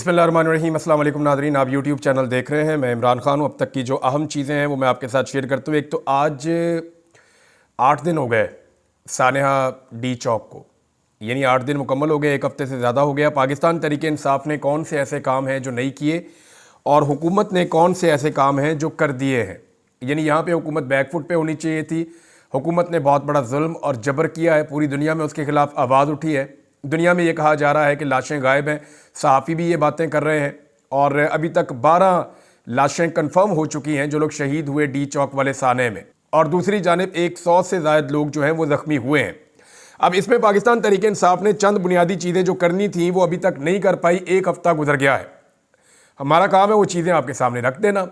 बिस्मिल्लाहिर्रहमानिर्रहीम। अस्सलाम वालेकुम नाज़रीन, आप यूट्यूब चैनल देख रहे हैं। मैं इमरान खान हूँ। अब तक की जो अहम चीज़ें हैं वो मैं आपके साथ शेयर करता हूँ। एक तो आज 8 दिन हो गए सानेहा डी चौक को, यानी 8 दिन मुकम्मल हो गए, एक हफ़्ते से ज़्यादा हो गया। पाकिस्तान तहरीक इंसाफ ने कौन से ऐसे काम हैं जो नहीं किए और हुकूमत ने कौन से ऐसे काम हैं जो कर दिए हैं। यानी यहाँ पे हुकूमत बैकफुट पे होनी चाहिए थी। हुकूमत ने बहुत बड़ा जुल्म और जबर किया है, पूरी दुनिया में उसके खिलाफ आवाज़ उठी है। दुनिया में ये कहा जा रहा है कि लाशें गायब हैं, सहाफ़ी भी ये बातें कर रहे हैं और अभी तक 12 लाशें कंफर्म हो चुकी हैं जो लोग शहीद हुए डी चौक वाले साने में, और दूसरी जानिब 100 से ज़ायद लोग जो हैं वो ज़ख्मी हुए हैं। अब इसमें पाकिस्तान तहरीक इंसाफ ने चंद बुनियादी चीज़ें जो करनी थी वो अभी तक नहीं कर पाई। एक हफ़्ता गुजर गया है, हमारा काम है वो चीज़ें आपके सामने रख देना।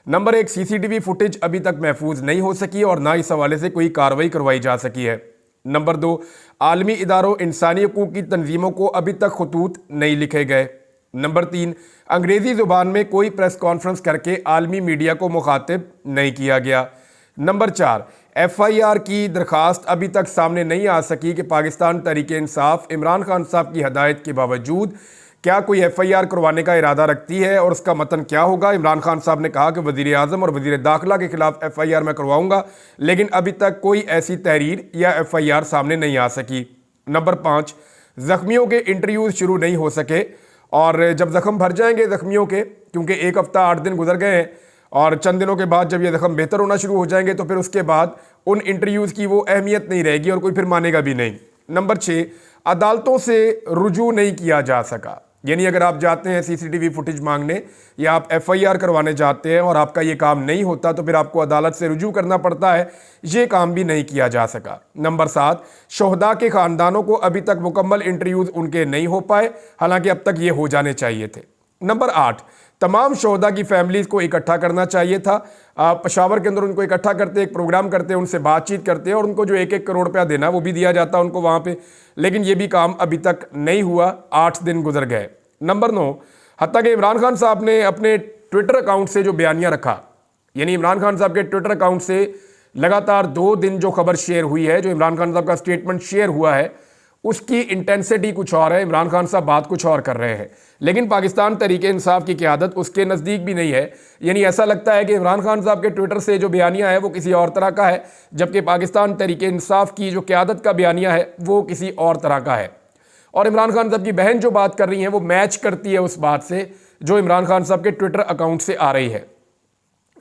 नंबर 1, CCTV फुटेज अभी तक महफूज नहीं हो सकी और ना इस हवाले से कोई कार्रवाई करवाई जा सकी है। नंबर 2, आलमी इदारों इंसानी हकूक़ की तंजीमों को अभी तक खतूत नहीं लिखे गए। नंबर 3, अंग्रेज़ी ज़ुबान में कोई प्रेस कॉन्फ्रेंस करके आलमी मीडिया को मुखातिब नहीं किया गया। नंबर 4, FIR की दरख्वास्त अभी तक सामने नहीं आ सकी कि पाकिस्तान तहरीक इंसाफ इमरान खान साहब की हदायत के बावजूद क्या कोई FIR करवाने का इरादा रखती है और उसका मतन क्या होगा। इमरान खान साहब ने कहा कि वज़ीर आज़म और वज़ीर दाखिला के खिलाफ FIR मैं करवाऊंगा, लेकिन अभी तक कोई ऐसी तहरीर या FIR सामने नहीं आ सकी। नंबर 5, ज़ख्मियों के इंटरव्यूज़ शुरू नहीं हो सके और जब ज़ख्म भर जाएंगे ज़ख्मियों के, क्योंकि एक हफ़्ता 8 दिन गुजर गए हैं और चंद दिनों के बाद जब ये ज़ख्म बेहतर होना शुरू हो जाएंगे तो फिर उसके बाद उन इंटरव्यूज़ की वो अहमियत नहीं रहेगी और कोई फिर मानेगा भी नहीं। नंबर 6, अदालतों से रुजू नहीं किया जा सका। यानी अगर आप जाते हैं CCTV फुटेज मांगने या आप FIR करवाने जाते हैं और आपका ये काम नहीं होता तो फिर आपको अदालत से रुजू करना पड़ता है, ये काम भी नहीं किया जा सका। नंबर 7, शोहदा के ख़ानदानों को अभी तक मुकम्मल इंटरव्यूज़ उनके नहीं हो पाए, हालांकि अब तक ये हो जाने चाहिए थे। नंबर 8, तमाम शोहदा की फैमिलीज़ को इकट्ठा करना चाहिए था। पेशावर के अंदर उनको इकट्ठा करते, एक प्रोग्राम करते, उनसे बातचीत करते और उनको जो 1-1 करोड़ रुपया देना वो भी दिया जाता उनको वहाँ पे, लेकिन ये भी काम अभी तक नहीं हुआ। 8 दिन गुजर गए। नंबर 9, हत्ता कि इमरान खान साहब ने अपने ट्विटर अकाउंट से जो बयानिया रखा, यानी इमरान खान साहब के ट्विटर अकाउंट से लगातार 2 दिन जो खबर शेयर हुई है, जो इमरान खान साहब का स्टेटमेंट शेयर हुआ है, उसकी इंटेंसिटी कुछ और है। इमरान खान साहब बात कुछ और कर रहे हैं, लेकिन पाकिस्तान तहरीक इंसाफ की क़यादत उसके नज़दीक भी नहीं है। यानी ऐसा लगता है कि इमरान खान साहब के ट्विटर से जो बयानिया है वो किसी और तरह का है, जबकि पाकिस्तान तहरीक इंसाफ की जो क़यादत का बयानिया है वो किसी और तरह का है। और इमरान खान साहब की बहन जो बात कर रही हैं वो मैच करती है उस बात से जो इमरान खान साहब के ट्विटर अकाउंट से आ रही है।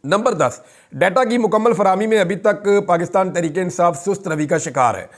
नंबर 10, डाटा की मुकम्मल फराहमी में अभी तक पाकिस्तान तहरीक इंसाफ सुस्त रवि का शिकार है।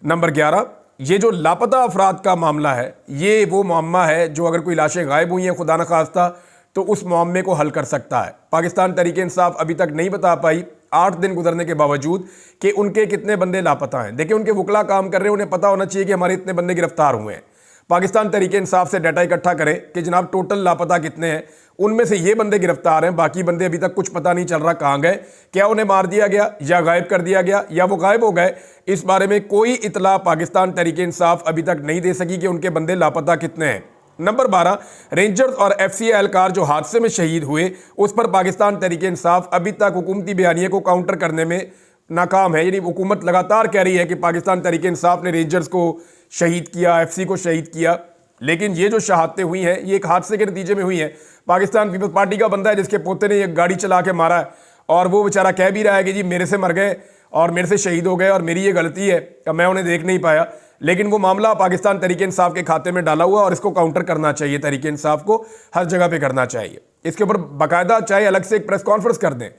नंबर 11, ये जो लापता अफराद का मामला है, ये वो मामला है जो अगर कोई लाशें गायब हुई हैं खुदा न खास्ता तो उस मामले को हल कर सकता है। पाकिस्तान तहरीक इंसाफ अभी तक नहीं बता पाई 8 दिन गुजरने के बावजूद कि उनके कितने बंदे लापता हैं। देखिए, उनके वकला काम कर रहे हैं, उन्हें पता होना चाहिए कि हमारे इतने बंदे गिरफ्तार हुए हैं। पाकिस्तान तहरीक इंसाफ से डाटा इकट्ठा करें कि जनाब टोटल लापता कितने हैं, उनमें से ये बंदे गिरफ्तार हैं, बाकी बंदे अभी तक कुछ पता नहीं चल रहा कहाँ गए, क्या उन्हें मार दिया गया या गायब कर दिया गया या वो गायब हो गए। इस बारे में कोई इतला पाकिस्तान तहरीक इंसाफ अभी तक नहीं दे सकी कि उनके बंदे लापता कितने हैं। नंबर 12, रेंजर्स और FCI एहलकार जो हादसे में शहीद हुए उस पर पाकिस्तान तहरीक इंसाफ अभी तक हुकूमती बयानिए को काउंटर करने में नाकाम है। यानी हुकूमत लगातार कह रही है कि पाकिस्तान तहरीक इंसाफ ने रेंजर्स को शहीद किया, FC को शहीद किया, लेकिन ये जो शहादतें हुई हैं ये एक हादसे के नतीजे में हुई हैं। पाकिस्तान पीपल्स पार्टी का बंदा है जिसके पोते ने एक गाड़ी चला के मारा है और वो बेचारा कह भी रहा है कि जी मेरे से मर गए और मेरे से शहीद हो गए और मेरी ये गलती है कि मैं उन्हें देख नहीं पाया, लेकिन वो मामला पाकिस्तान तहरीक इंसाफ के खाते में डाला हुआ और इसको काउंटर करना चाहिए। तहरीक इंसाफ को हर जगह पे करना चाहिए, इसके ऊपर बाकायदा चाहे अलग से एक प्रेस कॉन्फ्रेंस कर दें।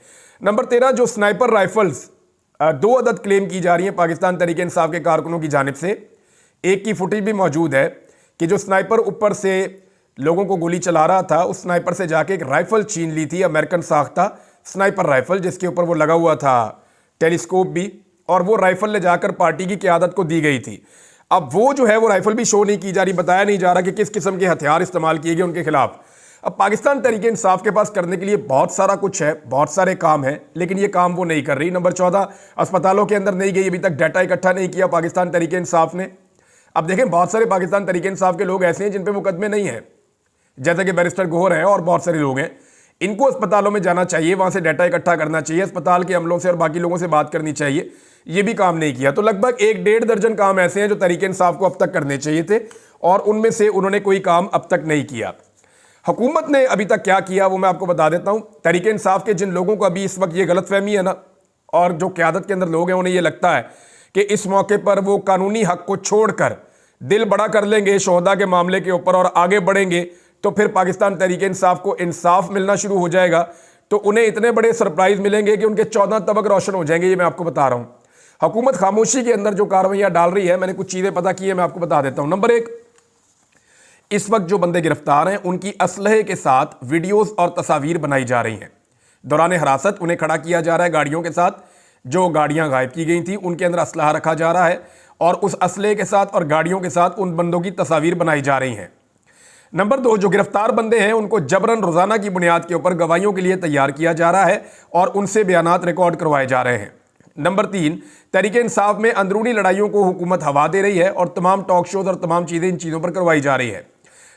नंबर 13, जो स्नाइपर राइफल्स 2 अदद क्लेम की जा रही हैं पाकिस्तान तहरीक इंसाफ के कारकुनों की जानिब से, एक की फुटेज भी मौजूद है कि जो स्नाइपर ऊपर से लोगों को गोली चला रहा था उस स्नाइपर से जाके एक राइफल छीन ली थी, अमेरिकन साख्ता स्नाइपर राइफल, जिसके ऊपर वो लगा हुआ था टेलीस्कोप भी, और वो राइफल ले जाकर पार्टी की क़यादत को दी गई थी। अब वो जो है वो राइफल भी शो नहीं की जा रही, बताया नहीं जा रहा कि किस किस्म के हथियार इस्तेमाल किए गए उनके खिलाफ। अब पाकिस्तान तहरीक इंसाफ के पास करने के लिए बहुत सारा कुछ है, बहुत सारे काम हैं, लेकिन ये काम वो नहीं कर रही। नंबर 14, अस्पतालों के अंदर नहीं गई, अभी तक डाटा इकट्ठा नहीं किया पाकिस्तान तहरीक इंसाफ ने। अब देखें, बहुत सारे पाकिस्तान तहरीक इंसाफ के लोग ऐसे हैं जिन पे मुकदमे नहीं हैं, जैसे कि बैरिस्टर गौहर हैं और बहुत सारे लोग हैं। इनको अस्पतालों में जाना चाहिए, वहाँ से डाटा इकट्ठा करना चाहिए, अस्पताल के अमलों से और बाकी लोगों से बात करनी चाहिए, ये भी काम नहीं किया। तो लगभग 1-1.5 दर्जन काम ऐसे हैं जो तहरीक इंसाफ को अब तक करने चाहिए थे और उनमें से उन्होंने कोई काम अब तक नहीं किया। हुकूमत ने अभी तक क्या किया वो मैं आपको बता देता हूं। तहरीक इंसाफ के जिन लोगों को अभी इस वक्त ये गलतफहमी है ना, और जो क़यादत के अंदर लोग हैं उन्हें ये लगता है कि इस मौके पर वो कानूनी हक को छोड़कर दिल बड़ा कर लेंगे शोहदा के मामले के ऊपर और आगे बढ़ेंगे, तो फिर पाकिस्तान तहरीक इंसाफ को इंसाफ मिलना शुरू हो जाएगा, तो उन्हें इतने बड़े सरप्राइज मिलेंगे कि उनके 14 तबक रोशन हो जाएंगे। ये मैं आपको बता रहा हूं। हुकूमत खामोशी के अंदर जो कार्रवाइयां डाल रही है, मैंने कुछ चीज़ें पता की है, मैं आपको बता देता हूं। नंबर 1, इस वक्त जो बंदे गिरफ्तार हैं उनकी असलहे के साथ वीडियोस और तस्वीर बनाई जा रही हैं। दौरान हिरासत उन्हें खड़ा किया जा रहा है गाड़ियों के साथ, जो गाड़ियां गायब की गई थी उनके अंदर असलहा रखा जा रहा है और उस असलहे के साथ और गाड़ियों के साथ उन बंदों की तस्वीर बनाई जा रही हैं। नंबर 2, जो गिरफ्तार बंदे हैं उनको जबरन रोजाना की बुनियाद के ऊपर गवाहियों के लिए तैयार किया जा रहा है और उनसे बयानात रिकॉर्ड करवाए जा रहे हैं। नंबर 3, तहरीक इंसाफ में अंदरूनी लड़ाइयों को हुकूमत हवा दे रही है और तमाम टॉक शोज और तमाम चीज़ें इन चीज़ों पर करवाई जा रही है।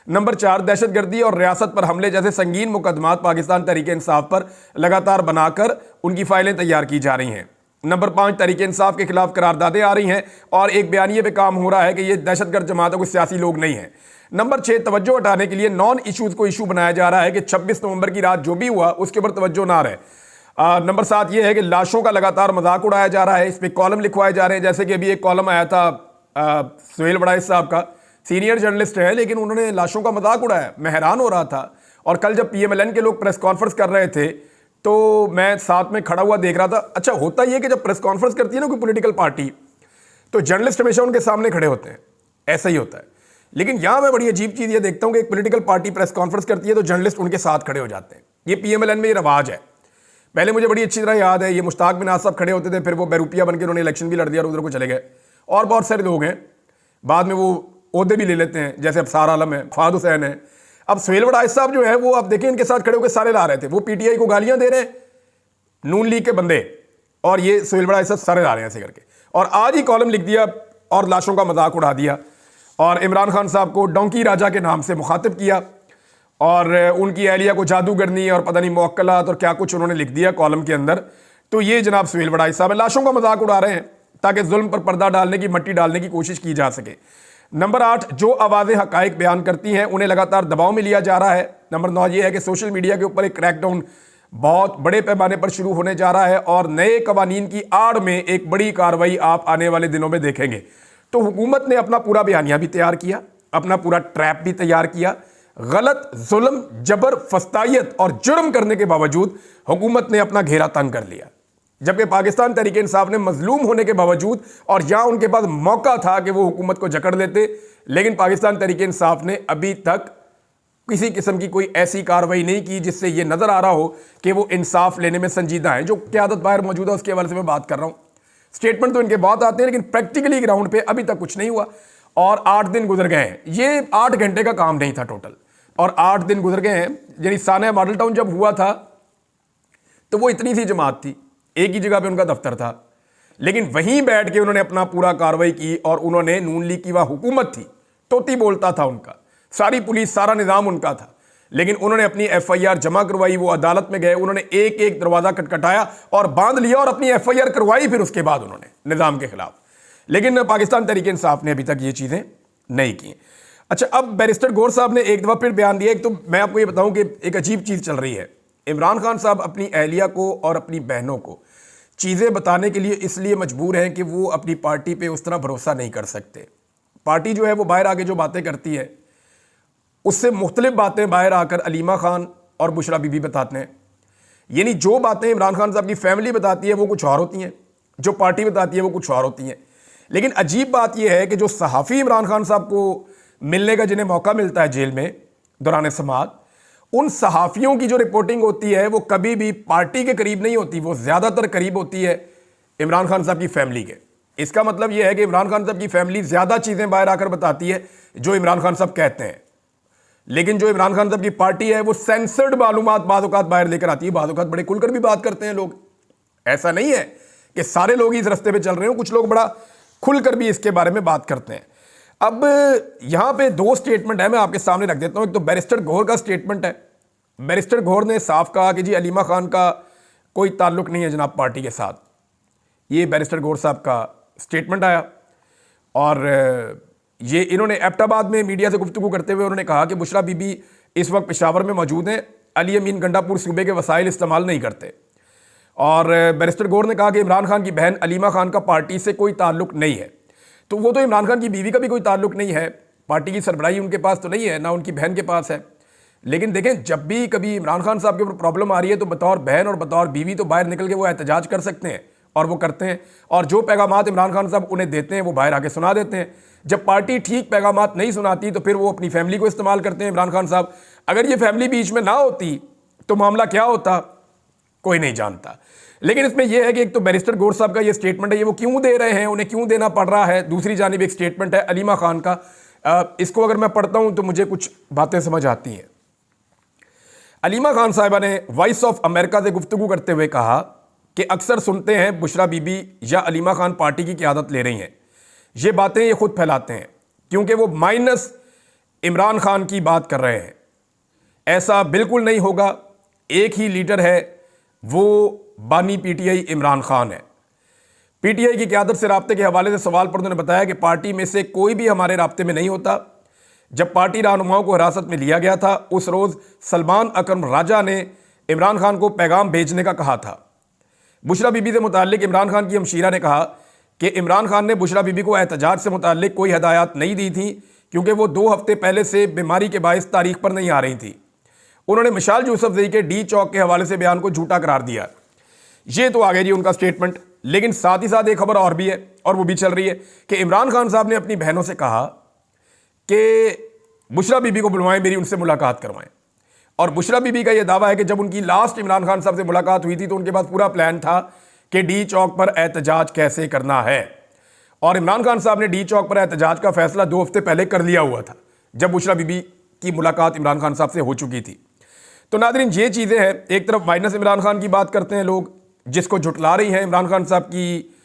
नंबर 4, दहशतगर्दी और रियासत पर हमले जैसे संगीन मुकदमात पाकिस्तान तहरीक इंसाफ पर लगातार बनाकर उनकी फाइलें तैयार की जा रही हैं। नंबर 5, तहरीक इंसाफ के खिलाफ करारदादें आ रही हैं और एक बयानिए पे काम हो रहा है कि ये दहशतगर्द जमात है, कोई सियासी लोग नहीं है। नंबर 6, तवज्जो हटाने के लिए नॉन इशूज़ को इशू बनाया जा रहा है कि 26 नवंबर की रात जो भी हुआ उसके ऊपर तवज्जो ना रहे। नंबर 7 ये है कि लाशों का लगातार मजाक उड़ाया जा रहा है, इस पर कॉलम लिखवाए जा रहे हैं। जैसे कि अभी एक कॉलम आया था सुहेल बड़ाइश साहब का, सीनियर जर्नलिस्ट है लेकिन उन्होंने लाशों का मजाक उड़ाया। मैं हैरान हो रहा था। और कल जब PMLN के लोग प्रेस कॉन्फ्रेंस कर रहे थे तो मैं साथ में खड़ा हुआ देख रहा था। अच्छा, होता यह कि जब प्रेस कॉन्फ्रेंस करती है ना कोई पॉलिटिकल पार्टी, तो जर्नलिस्ट हमेशा उनके सामने खड़े होते हैं, ऐसा ही होता है। लेकिन यहां मैं बड़ी अजीब चीज़ ये देखता हूं कि एक पॉलिटिकल पार्टी प्रेस कॉन्फ्रेंस करती है तो जर्नलिस्ट उनके साथ खड़े हो जाते हैं। ये PMLN में ये रवाज है। पहले मुझे बड़ी अच्छी तरह याद है, ये मुश्ताक बिनाज साहब खड़े होते थे, फिर वो बहरूपिया बन के उन्होंने इलेक्शन भी लड़ दिया और उधर को चले गए। और बहुत सारे लोग हैं बाद में वो ओहदे भी ले लेते हैं, जैसे अफसार आलम है, फहाद हुसैन है। अब सुहेल बड़ाइश साहब जो है वो आप देखें इनके साथ खड़े होकर सारे ला रहे थे। वो PTI को गालियां दे रहे हैं, नून लीग के बंदे, और ये सुहेल बड़ाइश साहब सारे ला रहे हैं ऐसे करके। और आज ही कॉलम लिख दिया और लाशों का मजाक उड़ा दिया और इमरान खान साहब को डोंकी राजा के नाम से मुखातिब किया और उनकी एहलिया को जादूगरनी और पता नहीं मुअक्कलात और क्या कुछ उन्होंने लिख दिया कॉलम के अंदर। तो ये जनाब सुहेल बड़ाइश साहब लाशों का मजाक उड़ा रहे हैं ताकि जुल्म पर पर्दा डालने की, मट्टी डालने की कोशिश की जा सके। नंबर 8, जो आवाज़ें हकाइक बयान करती हैं उन्हें लगातार दबाव में लिया जा रहा है। नंबर 9 ये है कि सोशल मीडिया के ऊपर एक क्रैकडाउन बहुत बड़े पैमाने पर शुरू होने जा रहा है और नए कवानीन की आड़ में एक बड़ी कार्रवाई आप आने वाले दिनों में देखेंगे। तो हुकूमत ने अपना पूरा बयानिया भी तैयार किया, अपना पूरा ट्रैप भी तैयार किया। गलत, जुल्म, जबर, फस्तायत और जुर्म करने के बावजूद हुकूमत ने अपना घेरा तंग कर लिया, जबकि पाकिस्तान तहरीक इंसाफ ने मजलूम होने के बावजूद, और यहां उनके पास मौका था कि वो हुकूमत को जकड़ लेते, लेकिन पाकिस्तान तहरीक इंसाफ ने अभी तक किसी किस्म की कोई ऐसी कार्रवाई नहीं की जिससे ये नजर आ रहा हो कि वो इंसाफ लेने में संजीदा है। जो क़यादत बाहर मौजूद है उसके हवाले से मैं बात कर रहा हूं। स्टेटमेंट तो इनके बहुत आते हैं लेकिन प्रैक्टिकली ग्राउंड पे अभी तक कुछ नहीं हुआ और 8 दिन गुजर गए हैं। ये 8 घंटे का काम नहीं था टोटल, और 8 दिन गुजर गए हैं। यानी सानिया मॉडल टाउन जब हुआ था तो वो इतनी सी जमात थी, एक ही जगह पे उनका दफ्तर था, लेकिन वहीं बैठ के उन्होंने अपना पूरा कार्रवाई की और उन्होंने नून लीग की वह हुकूमत थी, तोती बोलता था उनका, सारी पुलिस, सारा निज़ाम उनका था, लेकिन उन्होंने अपनी FIR जमा करवाई। वो अदालत में गए, उन्होंने एक एक दरवाज़ा खटखटाया और बांध लिया और अपनी FIR करवाई फिर उसके बाद उन्होंने निज़ाम के खिलाफ। लेकिन पाकिस्तान तहरीक इंसाफ ने अभी तक ये चीज़ें नहीं की। अच्छा, अब बैरिस्टर गौर साहब ने एक दफ़ा फिर बयान दिया। एक तो मैं आपको ये बताऊं कि एक अजीब चीज़ चल रही है। इमरान खान साहब अपनी अहलिया को और अपनी बहनों को चीज़ें बताने के लिए इसलिए मजबूर हैं कि वो अपनी पार्टी पे उस तरह भरोसा नहीं कर सकते। पार्टी जो है वो बाहर आके जो बातें करती है उससे मुख्तलिफ बातें बाहर आकर अलीमा खान और बुशरा बीबी बताते हैं। यानी जो बातें इमरान खान साहब की फैमिली बताती है वो कुछ और होती हैं, जो पार्टी बताती है वो कुछ और होती हैं। लेकिन अजीब बात यह है कि जो सहाफ़ी इमरान खान साहब को मिलने का जिन्हें मौका मिलता है जेल में दौरान समाअत, उन सहाफ़ियों की जो रिपोर्टिंग होती है वो कभी भी पार्टी के करीब नहीं होती, वो ज़्यादातर करीब होती है इमरान खान साहब की फैमिली के। इसका मतलब यह है कि इमरान खान साहब की फैमिली ज़्यादा चीज़ें बाहर आकर बताती है जो इमरान खान साहब कहते हैं, लेकिन जो इमरान खान साहब की पार्टी है वो सेंसर्ड मालूमात बाद औक़ात बाहर लेकर आती है। बाद औक़ात बड़े खुलकर भी बात करते हैं लोग, ऐसा नहीं है कि सारे लोग इस रास्ते पे चल रहे हो, कुछ लोग बड़ा खुलकर भी इसके बारे में बात करते हैं। अब यहाँ पे 2 स्टेटमेंट है, मैं आपके सामने रख देता हूँ। एक तो बैरिस्टर गौहर का स्टेटमेंट है। बैरिस्टर गौहर ने साफ कहा कि जी अलीमा खान का कोई ताल्लुक़ नहीं है जनाब पार्टी के साथ। ये बैरिस्टर गौहर साहब का स्टेटमेंट आया और ये इन्होंने एबटाबाद में मीडिया से गुफ्तगू करते हुए उन्होंने कहा कि बुशरा बीबी इस वक्त पेशावर में मौजूद हैं। अली अमीन गंडापुर सूबे के वसाइल इस्तेमाल नहीं करते। और बैरिस्टर गौर ने कहा कि इमरान खान की बहन अलीमा खान का पार्टी से कोई ताल्लुक नहीं है। तो वो तो इमरान खान की बीवी का भी कोई ताल्लुक नहीं है, पार्टी की सरबराही उनके पास तो नहीं है, ना उनकी बहन के पास है। लेकिन देखें, जब भी कभी इमरान खान साहब के ऊपर प्रॉब्लम आ रही है तो बतौर बहन और बतौर बीवी तो बाहर निकल के वो एहतजाज कर सकते हैं, और वो करते हैं। और जो पैगामात इमरान खान साहब उन्हें देते हैं वो बाहर आके सुना देते हैं। जब पार्टी ठीक पैगामात नहीं सुनाती तो फिर वो अपनी फैमिली को इस्तेमाल करते हैं इमरान खान साहब। अगर ये फैमिली बीच में ना होती तो मामला क्या होता, कोई नहीं जानता। लेकिन इसमें यह है कि एक तो बैरिस्टर गौर साहब का ये स्टेटमेंट है, ये वो क्यों दे रहे हैं, उन्हें क्यों देना पड़ रहा है। दूसरी जानिब एक स्टेटमेंट है अलीमा खान का, इसको अगर मैं पढ़ता हूं तो मुझे कुछ बातें समझ आती हैं। अलीमा खान साहिबा ने वॉइस ऑफ अमेरिका से गुफ्तगू करते हुए कहा कि अक्सर सुनते हैं बुशरा बीबी या अलीमा खान पार्टी की क़यादत ले रही हैं। ये बातें ये खुद फैलाते हैं क्योंकि वो माइनस इमरान खान की बात कर रहे हैं। ऐसा बिल्कुल नहीं होगा, एक ही लीडर है, वो बानी पीटीआई इमरान खान है। पीटीआई की क़यादत से राब्ते के हवाले से सवाल पर उन्होंने बताया कि पार्टी में से कोई भी हमारे राब्ते में नहीं होता। जब पार्टी रहनुमाओं को हिरासत में लिया गया था उस रोज़ सलमान अकरम राजा ने इमरान खान को पैगाम भेजने का कहा था। बुशरा बीबी से मुताल्लिक इमरान खान की हमशीरा ने कहा कि इमरान खान ने बुशरा बीबी को एहतजाज से मुताल्लिक कोई हदायत नहीं दी थी क्योंकि वो 2 हफ्ते पहले से बीमारी के बायस तारीख पर नहीं आ रही थी। उन्होंने मिशाल यूसुफजई के डी चौक के हवाले से बयान को झूठा करार दिया। ये तो आ गया जी उनका स्टेटमेंट। लेकिन साथ ही साथ एक खबर और भी है, और वो भी चल रही है कि इमरान खान साहब ने अपनी बहनों से कहा कि बुशरा बीबी को बुलवाएं, मेरी उनसे मुलाकात करवाएं। और बुशरा बीबी का यह दावा है कि जब उनकी लास्ट इमरान खान साहब से मुलाकात हुई थी तो उनके पास पूरा प्लान था कि डी चौक पर एहतजाज कैसे करना है। और इमरान खान साहब ने डी चौक पर एहतजाज का फैसला 2 हफ्ते पहले कर लिया हुआ था, जब बुशरा बीबी की मुलाकात इमरान खान साहब से हो चुकी थी। तो नादरीन, ये चीज़ें हैं। एक तरफ माइनस इमरान खान की बात करते हैं लोग, जिसको जुटला रही हैं इमरान खान साहब की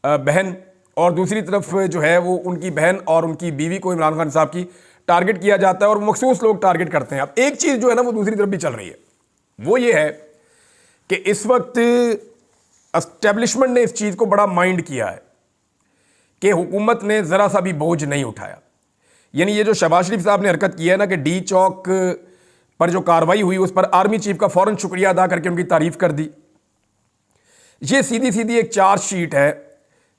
बहन, और दूसरी तरफ जो है वो उनकी बहन और उनकी बीवी को इमरान खान साहब की टारगेट किया जाता है और मखसूस लोग टारगेट करते हैं। अब एक चीज़ जो है ना वो दूसरी तरफ भी चल रही है, वो ये है कि इस वक्त एस्टेब्लिशमेंट ने इस चीज़ को बड़ा माइंड किया है कि हुकूमत ने ज़रा सा भी बोझ नहीं उठाया। यानी ये जो शहबाज शरीफ साहब ने हरकत की है ना कि डी चौक पर जो कार्रवाई हुई उस पर आर्मी चीफ का फ़ौरन शुक्रिया अदा करके उनकी तारीफ़ कर दी। ये सीधी सीधी एक चार्जशीट है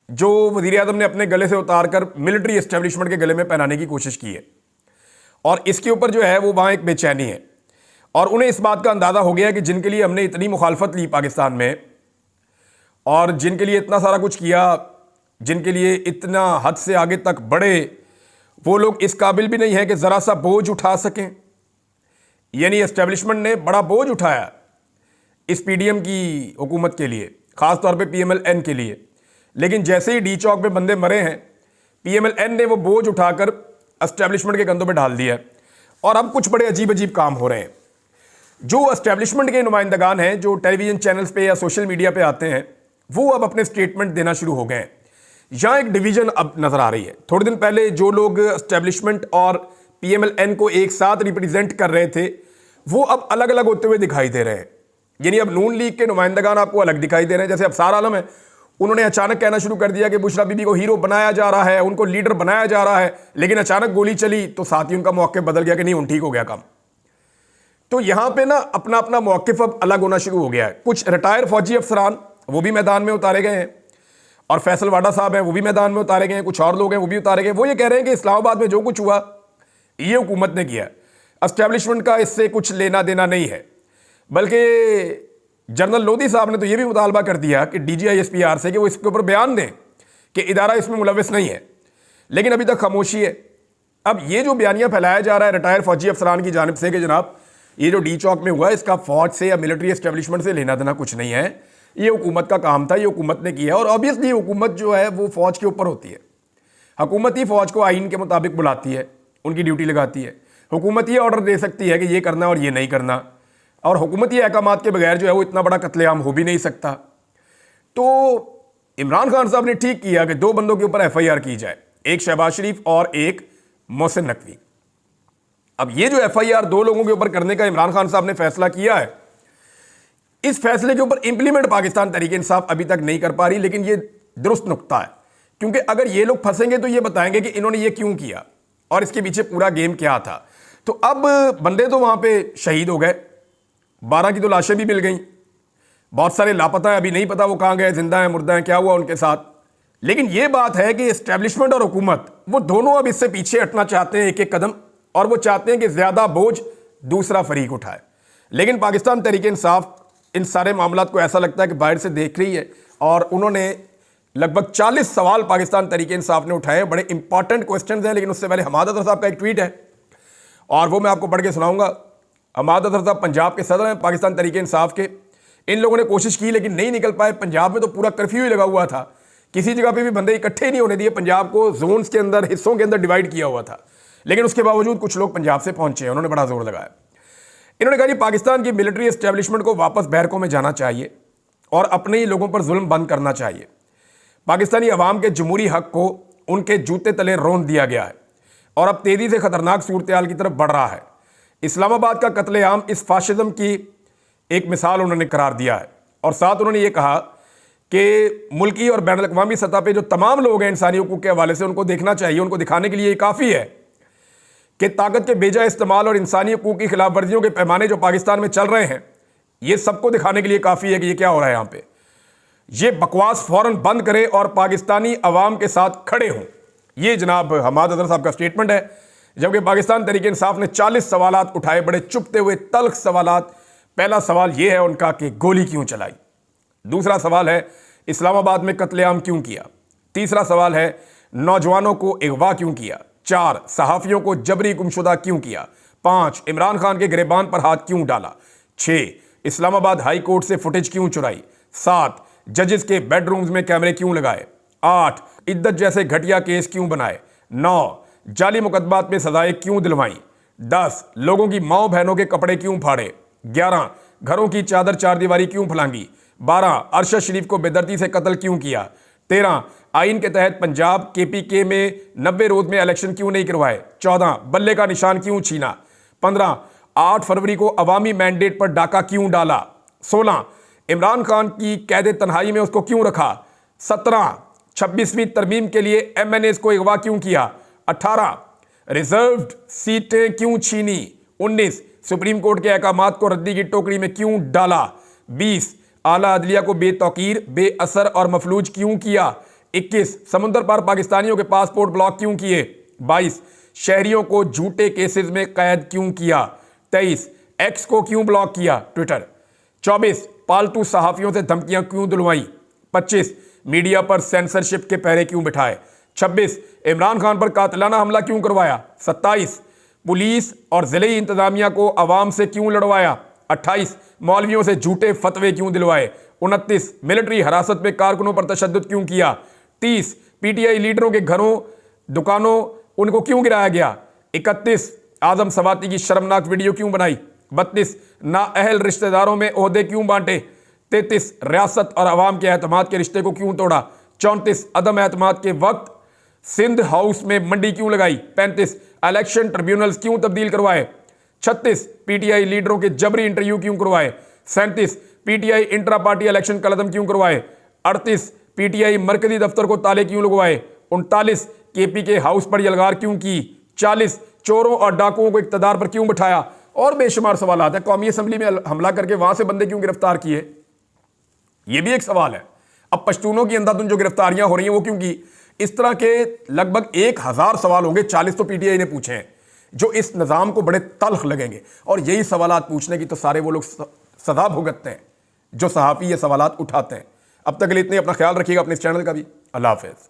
जो वज़ीर आज़म ने अपने गले से उतार कर मिलिट्री एस्टेब्लिशमेंट के गले में पहनाने की कोशिश की है। और इसके ऊपर जो है वो वहाँ एक बेचैनी है, और उन्हें इस बात का अंदाज़ा हो गया कि जिनके लिए हमने इतनी मुखालफत ली पाकिस्तान में, और जिनके लिए इतना सारा कुछ किया, जिनके लिए इतना हद से आगे तक बढ़े, वो लोग इस काबिल भी नहीं है कि ज़रा सा बोझ उठा सकें। यानी एस्टेब्लिशमेंट ने बड़ा बोझ उठाया इस पीडीएम की हुकूमत के लिए, ख़ास तौर पे पीएमएल-एन के लिए। लेकिन जैसे ही डी चौक पे बंदे मरे हैं, पीएमएल-एन ने वो बोझ उठाकर एस्टेब्लिशमेंट के कंधों पे डाल दिया है। और अब कुछ बड़े अजीब अजीब काम हो रहे हैं। जो एस्टेब्लिशमेंट के नुमाइंदगान हैं जो टेलीविज़न चैनल्स पे या सोशल मीडिया पे आते हैं, वो अब अपने स्टेटमेंट देना शुरू हो गए हैं। यहाँ एक डिवीज़न अब नज़र आ रही है। थोड़े दिन पहले जो लोग एस्टेब्लिशमेंट और पीएमएल-एन को एक साथ रिप्रेजेंट कर रहे थे, वो अब अलग अलग होते हुए दिखाई दे रहे हैं। यानी अब नून लीग के नुमाइंदगान आपको अलग दिखाई दे रहे हैं। जैसे अफसार आलम है, उन्होंने अचानक कहना शुरू कर दिया कि बुशरा बीबी को हीरो बनाया जा रहा है, उनको लीडर बनाया जा रहा है। लेकिन अचानक गोली चली तो साथ ही उनका मौक़िफ़ बदल गया कि नहीं, उन ठीक हो गया काम। तो यहाँ पे ना अपना अपना मौक़िफ़ अब अलग होना शुरू हो गया है। कुछ रिटायर फौजी अफसरान वो भी मैदान में उतारे गए हैं, और फैसल वाडा साहब हैं वो भी मैदान में उतारे गए हैं, कुछ और लोग हैं वो भी उतारे गए। वो ये कह रहे हैं कि इस्लामाबाद में जो कुछ हुआ ये हुकूमत ने किया, एस्टेब्लिशमेंट का इससे कुछ लेना देना नहीं है। बल्कि जनरल लोधी साहब ने तो ये भी मुतालबा कर दिया कि DGISPR से कि वो इसके ऊपर बयान दें कि इदारा इसमें मुलविस नहीं है। लेकिन अभी तक खामोशी है। अब ये जो बयानियाँ फैलाया जा रहा है रिटायर फौजी अफसरान की जानिब से कि जनाब ये जो डी चौक में हुआ इसका फ़ौज से या मिलिट्री एस्टेब्लिशमेंट से लेना देना कुछ नहीं है, ये हुकूमत का काम था, ये हुकूमत ने किया। और ऑब्वियसली हुकूमत जो है वो फ़ौज के ऊपर होती है। हुकूमत ही फ़ौज को आइन के मुताबिक बुलाती है, उनकी ड्यूटी लगाती है। हुकूमत ये ऑर्डर दे सकती है कि ये करना और ये नहीं करना, और हुकूमती अहकामात के बगैर जो है वो इतना बड़ा कत्लेआम हो भी नहीं सकता। तो इमरान खान साहब ने ठीक किया कि 2 बंदों के ऊपर FIR की जाए, एक शहबाज शरीफ और एक मोहसिन नकवी। अब ये जो FIR 2 लोगों के ऊपर करने का इमरान खान साहब ने फैसला किया है, इस फैसले के ऊपर इंप्लीमेंट पाकिस्तान तहरीक इंसाफ अभी तक नहीं कर पा रही। लेकिन ये दुरुस्त नुक्ता है, क्योंकि अगर ये लोग फंसेंगे तो ये बताएंगे कि इन्होंने ये क्यों किया और इसके पीछे पूरा गेम क्या था। तो अब बंदे तो वहां पे शहीद हो गए, 12 की तो लाशें भी मिल गई, बहुत सारे लापता हैं, अभी नहीं पता वो कहां गए, जिंदा हैं मुर्दा हैं, क्या हुआ उनके साथ। लेकिन यह बात है कि एस्टेब्लिशमेंट और हुकूमत वो दोनों अब इससे पीछे हटना चाहते हैं एक एक कदम, और वो चाहते हैं कि ज्यादा बोझ दूसरा फरीक उठाए। लेकिन पाकिस्तान तहरीक इंसाफ इन सारे मामलात को ऐसा लगता है कि बाहर से देख रही है, और उन्होंने लगभग 40 सवाल पाकिस्तान तहरीक इंसाफ ने उठाए, बड़े इंपॉर्टेंट क्वेश्चंस हैं। लेकिन उससे पहले हमाद अजहर साहब का एक ट्वीट है और वो मैं आपको पढ़ के सुनाऊंगा। हमाद अजहर साहब पंजाब के सदर हैं पाकिस्तान तहरीक इंसाफ के। इन लोगों ने कोशिश की लेकिन नहीं निकल पाए। पंजाब में तो पूरा कर्फ्यू ही लगा हुआ था, किसी जगह पे भी बंदे इकट्ठे नहीं होने दिए, पंजाब को जोन्स के अंदर, हिस्सों के अंदर डिवाइड किया हुआ था। लेकिन उसके बावजूद कुछ लोग पंजाब से पहुंचे हैं, उन्होंने बड़ा जोर लगाया। इन्होंने कहा कि पाकिस्तान की मिलिट्री एस्टेब्लिशमेंट को वापस बैरकों में जाना चाहिए और अपने ही लोगों पर जुल्म बंद करना चाहिए। पाकिस्तानी अवाम के जमहूरी हक को उनके जूते तले रौंद दिया गया है और अब तेजी से खतरनाक सूरत हाल की तरफ बढ़ रहा है। इस्लामाबाद का कत्लेआम इस फाशिज्म की एक मिसाल उन्होंने करार दिया है। और साथ उन्होंने ये कहा कि मुल्की और बैनुल अक़वामी सतह पे जो तमाम लोग हैं इंसानी हुकूक के हवाले से, उनको देखना चाहिए, उनको दिखाने के लिए ये काफ़ी है कि ताकत के बेजा इस्तेमाल और इंसानी हुकूक की खिलाफ वर्जियों के पैमाने जो पाकिस्तान में चल रहे हैं, ये सबको दिखाने के लिए काफ़ी है कि ये क्या हो रहा है यहाँ पे। ये बकवास फौरन बंद करें और पाकिस्तानी अवाम के साथ खड़े हों। ये जनाब हमाद अजहर साहब का स्टेटमेंट है। जबकि पाकिस्तान तहरीक इंसाफ ने 40 सवालात उठाए, बड़े चुभते हुए तल्ख सवालात। पहला सवाल यह है उनका कि गोली क्यों चलाई। दूसरा सवाल है इस्लामाबाद में कत्लेआम क्यों किया। तीसरा सवाल है नौजवानों को अगवा क्यों किया। 4 सहाफियों को जबरी गुमशुदा क्यों किया। 5 इमरान खान के गिरबान पर हाथ क्यों डाला। 6 इस्लामाबाद हाई कोर्ट से फुटेज क्यों चुराई। 7 जजेस के बेडरूम्स में कैमरे क्यों लगाए। 8 इद्दत जैसे घटिया केस क्यों बनाए। 9 जाली मुकदमात में सजाएं क्यों दिलवाई। 10 लोगों की माओ बहनों के कपड़े क्यों फाड़े। 11 घरों की चादर चारदीवारी क्यों फैलांगी। 12 अरशद शरीफ को बेदर्दी से कत्ल क्यों किया। 13 आइन के तहत पंजाब KPK में 90 रोज में इलेक्शन क्यों नहीं करवाए। 14 बल्ले का निशान क्यों छीना। 15 8 फरवरी को अवामी मैंडेट पर डाका क्यों डाला। 16 इमरान खान की कैद तन्हाई में उसको क्यों रखा। 17 26वीं तरमीम के लिए MNAs को अगवा क्यों किया। 18 रिजर्व्ड सीटें क्यों छीनी। 19 सुप्रीम कोर्ट के अहकामात को रद्दी की टोकरी में क्यों डाला। 20 आला अदलिया को बेतौकीर, बेअसर और मफलूज क्यों किया। 21 समुद्र पार पाकिस्तानियों के पासपोर्ट ब्लॉक क्यों किए। 22 शहरियों को झूठे केसेस में कैद क्यों किया। 23 एक्स को क्यों ब्लॉक किया ट्विटर। 24 पालतू सहाफियों से धमकियां क्यों दिलवाई। 25 मीडिया पर सेंसरशिप के पहरे क्यों बिठाए। 26 इमरान खान पर कातिलाना हमला क्यों करवाया। 27 पुलिस और जिले इंतजामिया को अवाम से क्यों लड़वाया। 28 मौलवियों से झूठे फतवे क्यों दिलवाए। 29 मिलिट्री हिरासत में कारकुनों पर तशद्दुद क्यों किया। 30 PTI लीडरों के घरों दुकानों उनको क्यों गिराया गया। 31 आजम सवाती की शर्मनाक वीडियो क्यों बनाई। 32 नाअहल रिश्तेदारों में ओहदे क्यों बांटे। 33 रियासत और अवाम के एतमाद के रिश्ते को क्यों तोड़ा। 34 अदम एतमाद के वक्त सिंध हाउस में मंडी क्यों लगाई। 35 इलेक्शन ट्रिब्यूनल्स क्यों तब्दील करवाए। 36 PTI लीडरों के जबरी इंटरव्यू क्यों करवाए। 37 PTI इंट्रा पार्टी इलेक्शन कलदम क्यों करवाए। 38 PTI मरकजी दफ्तर को ताले क्यों लगवाए। 39 KPK हाउस पर यलगार क्यों की। 40 चोरों और डाकुओं को इक्तदार पर क्यों बिठाया। और बेशुमार सवाल है। कौमी असम्बली में हमला करके वहां से बंदे क्यों गिरफ्तार किए, यह भी एक सवाल है। अब पश्तूनों की अंधाधुन जो गिरफ्तारियां हो रही हैं वो क्यों की। इस तरह के लगभग 1000 सवाल होंगे, 40 तो PTI ने पूछे हैं, जो इस निज़ाम को बड़े तल्ख लगेंगे। और यही सवालात पूछने की तो सारे वो लोग सजा भुगतते हैं जो सहाफ़ी ये सवालात उठाते हैं। अब तक के लिए इतने, अपना ख्याल रखिएगा, अपने इस चैनल का भी। अल्लाह हाफ़िज़।